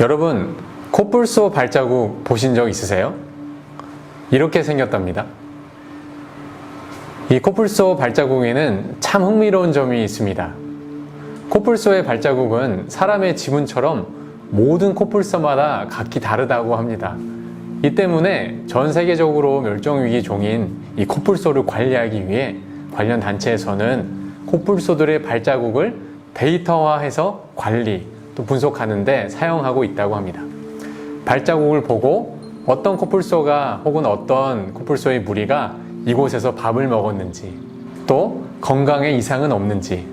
여러분, 코뿔소 발자국 보신 적 있으세요? 이렇게 생겼답니다. 이 코뿔소 발자국에는 참 흥미로운 점이 있습니다. 코뿔소의 발자국은 사람의 지문처럼 모든 코뿔소마다 각기 다르다고 합니다. 이 때문에 전 세계적으로 멸종위기 종인 이 코뿔소를 관리하기 위해 관련 단체에서는 코뿔소들의 발자국을 데이터화해서 관리, 또 분석하는 데 사용하고 있다고 합니다. 발자국을 보고 어떤 코뿔소가 혹은 어떤 코뿔소의 무리가 이곳에서 밥을 먹었는지, 또 건강에 이상은 없는지,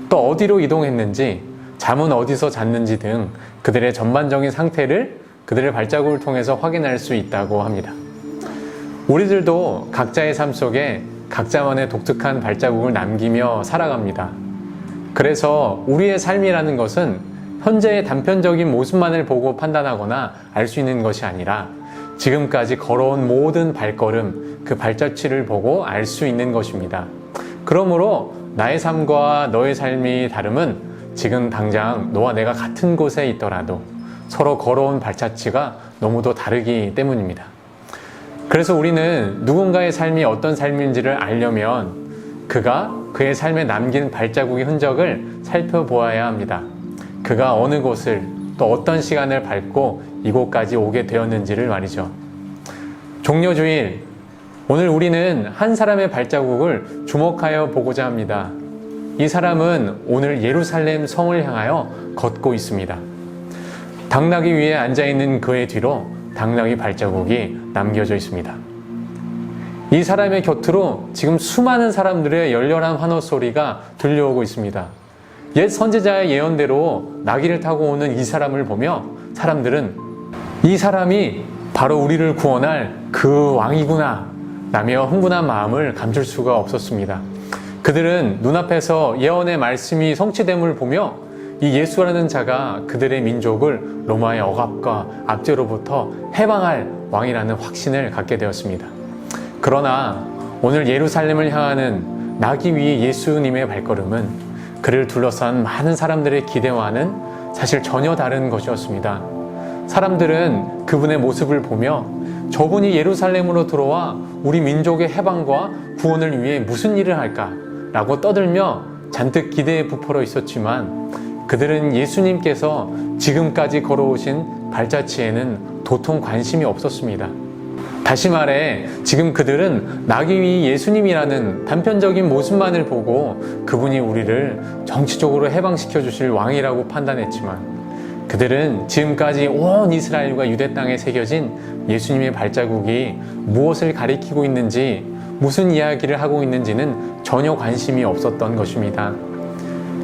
또 어디로 이동했는지, 잠은 어디서 잤는지 등 그들의 전반적인 상태를 그들의 발자국을 통해서 확인할 수 있다고 합니다. 우리들도 각자의 삶 속에 각자만의 독특한 발자국을 남기며 살아갑니다. 그래서 우리의 삶이라는 것은 현재의 단편적인 모습만을 보고 판단하거나 알 수 있는 것이 아니라 지금까지 걸어온 모든 발걸음, 그 발자취를 보고 알 수 있는 것입니다. 그러므로 나의 삶과 너의 삶이 다름은 지금 당장 너와 내가 같은 곳에 있더라도 서로 걸어온 발자취가 너무도 다르기 때문입니다. 그래서 우리는 누군가의 삶이 어떤 삶인지를 알려면 그가 그의 삶에 남긴 발자국의 흔적을 살펴보아야 합니다. 그가 어느 곳을 또 어떤 시간을 밟고 이곳까지 오게 되었는지를 말이죠. 종려주일, 오늘 우리는 한 사람의 발자국을 주목하여 보고자 합니다. 이 사람은 오늘 예루살렘 성을 향하여 걷고 있습니다. 당나귀 위에 앉아있는 그의 뒤로 당나귀 발자국이 남겨져 있습니다. 이 사람의 곁으로 지금 수많은 사람들의 열렬한 환호 소리가 들려오고 있습니다. 옛 선지자의 예언대로 나귀를 타고 오는 이 사람을 보며 사람들은 이 사람이 바로 우리를 구원할 그 왕이구나 라며 흥분한 마음을 감출 수가 없었습니다. 그들은 눈앞에서 예언의 말씀이 성취됨을 보며 이 예수라는 자가 그들의 민족을 로마의 억압과 압제로부터 해방할 왕이라는 확신을 갖게 되었습니다. 그러나 오늘 예루살렘을 향하는 나귀 위의 예수님의 발걸음은 그를 둘러싼 많은 사람들의 기대와는 사실 전혀 다른 것이었습니다. 사람들은 그분의 모습을 보며 저분이 예루살렘으로 들어와 우리 민족의 해방과 구원을 위해 무슨 일을 할까? 라고 떠들며 잔뜩 기대에 부풀어 있었지만 그들은 예수님께서 지금까지 걸어오신 발자취에는 도통 관심이 없었습니다. 다시 말해 지금 그들은 나귀 위 예수님이라는 단편적인 모습만을 보고 그분이 우리를 정치적으로 해방시켜 주실 왕이라고 판단했지만 그들은 지금까지 온 이스라엘과 유대 땅에 새겨진 예수님의 발자국이 무엇을 가리키고 있는지, 무슨 이야기를 하고 있는지는 전혀 관심이 없었던 것입니다.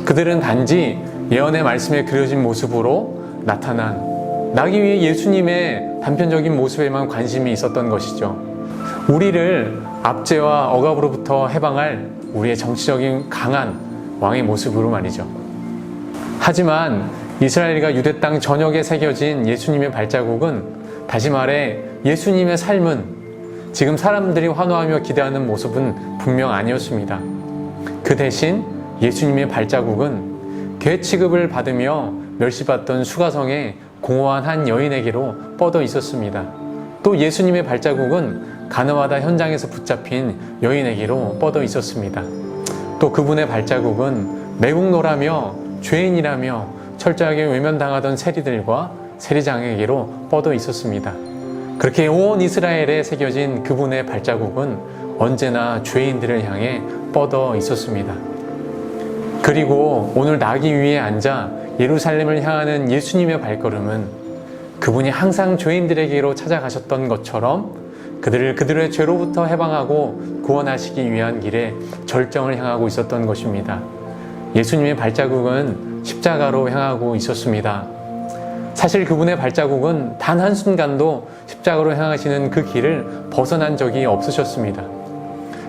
그들은 단지 예언의 말씀에 그려진 모습으로 나타난 나귀 위의 예수님의 단편적인 모습에만 관심이 있었던 것이죠. 우리를 압제와 억압으로부터 해방할 우리의 정치적인 강한 왕의 모습으로 말이죠. 하지만 이스라엘과 유대 땅 전역에 새겨진 예수님의 발자국은, 다시 말해 예수님의 삶은 지금 사람들이 환호하며 기대하는 모습은 분명 아니었습니다. 그 대신 예수님의 발자국은 개 취급을 받으며 멸시받던 수가성의 공허한 한 여인에게로 뻗어 있었습니다. 또 예수님의 발자국은 가늠하다 현장에서 붙잡힌 여인에게로 뻗어 있었습니다. 또 그분의 발자국은 매국노라며 죄인이라며 철저하게 외면당하던 세리들과 세리장에게로 뻗어 있었습니다. 그렇게 온 이스라엘에 새겨진 그분의 발자국은 언제나 죄인들을 향해 뻗어 있었습니다. 그리고 오늘 나귀 위에 앉아 예루살렘을 향하는 예수님의 발걸음은 그분이 항상 죄인들에게로 찾아가셨던 것처럼 그들을 그들의 죄로부터 해방하고 구원하시기 위한 길에 절정을 향하고 있었던 것입니다. 예수님의 발자국은 십자가로 향하고 있었습니다. 사실 그분의 발자국은 단 한순간도 십자가로 향하시는 그 길을 벗어난 적이 없으셨습니다.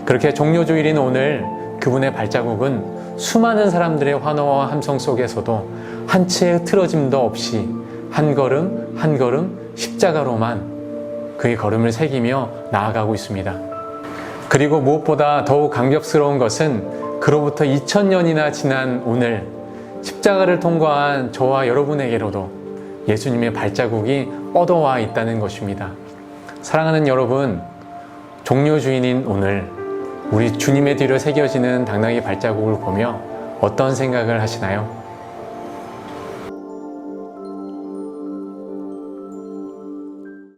그렇게 종료주일인 오늘 그분의 발자국은 수많은 사람들의 환호와 함성 속에서도 한 채의 흐트러짐도 없이 한 걸음 한 걸음 십자가로만 그의 걸음을 새기며 나아가고 있습니다. 그리고 무엇보다 더욱 감격스러운 것은 그로부터 2000년이나 지난 오늘 십자가를 통과한 저와 여러분에게로도 예수님의 발자국이 뻗어와 있다는 것입니다. 사랑하는 여러분, 종려 주인인 오늘 우리 주님의 뒤로 새겨지는 당나귀 발자국을 보며 어떤 생각을 하시나요?